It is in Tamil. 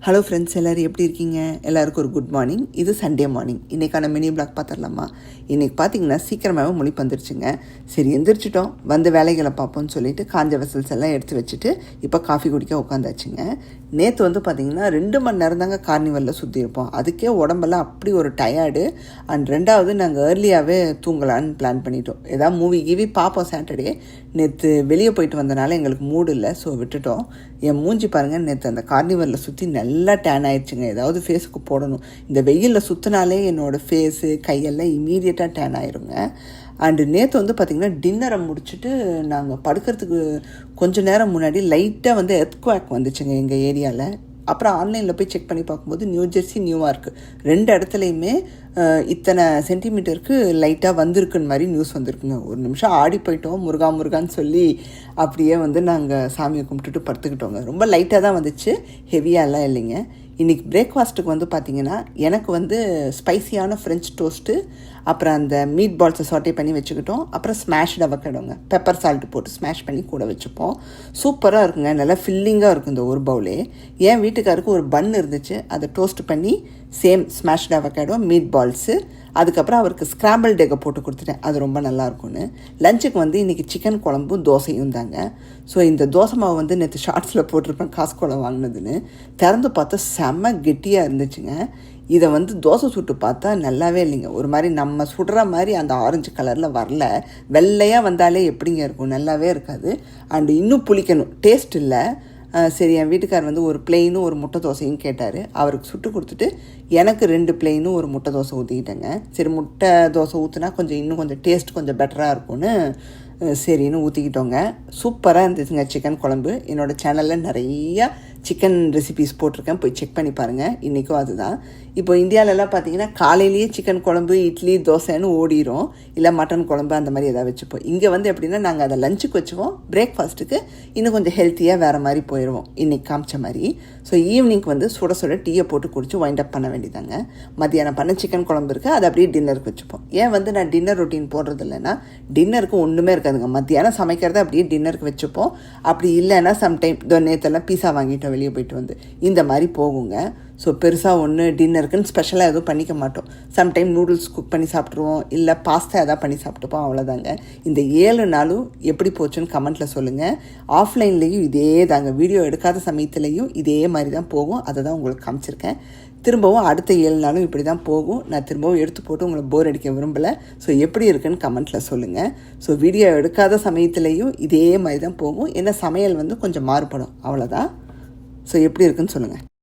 ஹலோ ஃப்ரெண்ட்ஸ், எல்லோரும் எப்படி இருக்கீங்க? எல்லாருக்கும் ஒரு குட் மார்னிங். இது சண்டே மார்னிங். இன்றைக்கான மினி பிளாக் பார்த்துடலாமா? இன்றைக்கி பார்த்தீங்கன்னா சீக்கிரமாகவே முழிப்பு வந்துருச்சுங்க. சரி, எந்திரிச்சிட்டோம், வந்து வேலைகளை பார்ப்போம்னு சொல்லிட்டு காஞ்ச வெசல்ஸ் எல்லாம் எடுத்து வச்சுட்டு இப்போ காஃபி குடிக்க உட்காந்தாச்சுங்க. நேற்று வந்து பார்த்திங்கன்னா 2 மணி நேரம் தாங்க கார்னிவலில் சுற்றியிருப்போம். அதுக்கே உடம்பெல்லாம் அப்படி ஒரு டயர்டு. அண்ட் ரெண்டாவது நாங்கள் ஏர்லியாகவே தூங்கலான்னு பிளான் பண்ணிட்டோம். ஏதாவது மூவி பார்ப்போம் சாட்டர்டே. நேற்று வெளியே போயிட்டு வந்தனால எங்களுக்கு மூடு இல்லை, ஸோ விட்டுட்டோம். என் மூஞ்சி பாருங்கள், நேற்று அந்த கார்னிவலில் சுற்றி நல்லா டேன் ஆயிடுச்சுங்க. ஏதாவது ஃபேஸுக்கு போடணும். இந்த வெயிலில் சுற்றினாலே என்னோடய ஃபேஸு கையெல்லாம் இமீடியட்டாக டேன் ஆயிருங்க. அண்டு நேற்று வந்து பார்த்திங்கன்னா டின்னரை முடிச்சுட்டு நாங்கள் படுக்கிறதுக்கு கொஞ்சம் நேரம் முன்னாடி லைட்டாக வந்து எர்த்குவாக் வந்துச்சுங்க எங்கள் ஏரியாவில். அப்புறம் ஆன்லைனில் போய் செக் பண்ணி பார்க்கும்போது நியூஜெர்சி, நியூயார்க்கு 2 இடத்துலையுமே இத்தனை சென்டிமீட்டருக்கு லைட்டாக வந்திருக்குன்னு மாதிரி நியூஸ் வந்திருக்குங்க. ஒரு நிமிஷம் ஆடி போயிட்டோம், முருகா முருகான்னு சொல்லி அப்படியே வந்து நாங்கள் சாமியை கும்பிட்டுட்டு படுத்துக்கிட்டோங்க. ரொம்ப லைட்டாக தான் வந்துச்சு, ஹெவியாலாம் இல்லைங்க. இன்றைக்கி பிரேக்ஃபாஸ்ட்டுக்கு வந்து பார்த்திங்கன்னா எனக்கு வந்து ஸ்பைசியான ஃப்ரெஞ்ச் டோஸ்ட்டு, அப்புறம் அந்த மீட் பால்ஸை சாட்டே பண்ணி வச்சுக்கிட்டோம். அப்புறம் ஸ்மாஷ்டு அவகேடோங்க, பெப்பர் சால்ட்டு போட்டு ஸ்மாஷ் பண்ணி கூட வச்சுப்போம். சூப்பராக இருக்குங்க, நல்லா ஃபில்லிங்காக இருக்கும் இந்த ஒரு பவுலே. என் வீட்டுக்காருக்கு ஒரு பன் இருந்துச்சு, அதை டோஸ்ட் பண்ணி same smashed avocado, meet balls, அதுக்கப்புறம் அவருக்கு ஸ்க்ராம்பிள்டு எக்கை போட்டு கொடுத்துட்டேன். அது ரொம்ப நல்லாயிருக்கும்னு. லஞ்சுக்கு வந்து இன்றைக்கி சிக்கன் குழம்பும் தோசையும் தாங்க. ஸோ இந்த தோசை மாவு வந்து நேற்று ஷார்ட்ஸில் போட்டிருப்பேன் காஸ்கோவில் வாங்கினதுன்னு. திறந்து பார்த்தா செம்ம கெட்டியாக இருந்துச்சுங்க. இதை வந்து தோசை சுட்டு பார்த்தா நல்லாவே இல்லைங்க. ஒரு மாதிரி நம்ம சுடுற மாதிரி அந்த ஆரஞ்சு கலரில் வரல. வெள்ளையாக வந்தாலே எப்படிங்க இருக்கும், நல்லாவே இருக்காது. அண்டு இன்னும் புளிக்கணும், டேஸ்ட் இல்லை. சரி, என் வீட்டுக்கார் வந்து ஒரு பிளெயினும் ஒரு முட்டை தோசையும் கேட்டார். அவருக்கு சுட்டு கொடுத்துட்டு எனக்கு 2 பிளெயினும் ஒரு முட்டை தோசை ஊற்றிக்கிட்டேங்க. சரி, முட்டை தோசை ஊற்றினா இன்னும் கொஞ்சம் டேஸ்ட் கொஞ்சம் பெட்டராக இருக்கும்னு சரின்னு ஊற்றிக்கிட்டோங்க. சூப்பராக இருந்துச்சுங்க சிக்கன் குழம்பு. என்னோடய சேனலில் நிறையா சிக்கன் ரெசிபீஸ் போட்டிருக்கேன், போய் செக் பண்ணி பாருங்கள். இன்றைக்கும் அதுதான். இப்போ இந்தியாவிலலாம் பார்த்தீங்கன்னா காலையிலேயே சிக்கன் குழம்பு, இட்லி, தோசைன்னு ஓடிடும். இல்லை மட்டன் குழம்பு அந்த மாதிரி எதாவது வச்சுப்போம். இங்கே வந்து எப்படின்னா நாங்கள் அதை லஞ்சுக்கு வச்சுப்போம், பிரேக்ஃபாஸ்ட்டுக்கு இன்னும் கொஞ்சம் ஹெல்த்தியாக வேறு மாதிரி போயிடுவோம் இன்றைக்கி காமிச்ச மாதிரி. ஸோ ஈவினிங்க்கு வந்து சுட சுட டீயை போட்டு குடிச்சு வைண்ட் அப் பண்ண வேண்டியதாங்க. மத்தியானம் பண்ண சிக்கன் குழம்பு இருக்குது, அதை அப்படியே டின்னருக்கு வச்சுப்போம். ஏன் வந்து நான் டின்னர் ரொட்டீன் போடுறது இல்லைன்னா, டின்னருக்கு ஒன்றுமே இருக்காதுங்க. மத்தியானம் சமைக்கிறத அப்படியே டின்னருக்கு வச்சுப்போம். அப்படி இல்லைன்னா சம்டைம் நேற்றெல்லாம் பீஸா வாங்கிட்டோம் வெளியே போயிட்டு வந்து, இந்த மாதிரி போகுங்க. ஸோ பெருசாக ஒன்று டின்னருக்குன்னு ஸ்பெஷலாக எதுவும் பண்ணிக்க மாட்டோம். சம்டைம் நூடுல்ஸ் குக் பண்ணி சாப்பிட்ருவோம், இல்லை பாஸ்தா எதாவது பண்ணி சாப்பிட்டுப்போம், அவ்வளோதாங்க. இந்த 7 நாளும் எப்படி போச்சுன்னு கமெண்ட்டில் சொல்லுங்கள். ஆஃப்லைன்லேயும் இதே தாங்க, வீடியோ எடுக்காத சமயத்துலேயும் இதே மாதிரி தான் போகும். அதை தான் உங்களுக்கு காமிச்சிருக்கேன். திரும்பவும் அடுத்த 7 நாளும் இப்படி தான் போகும். நான் திரும்பவும் எடுத்து போட்டு உங்களை போர் அடிக்க விரும்பலை. ஸோ எப்படி இருக்குன்னு கமெண்ட்டில் சொல்லுங்கள். ஸோ வீடியோ எடுக்காத சமயத்துலேயும் இதே மாதிரி தான் போகும். ஏன்னா சமையல் வந்து கொஞ்சம் மாறுபடும், அவ்வளோதான். ஸோ எப்படி இருக்குன்னு சொல்லுங்கள்.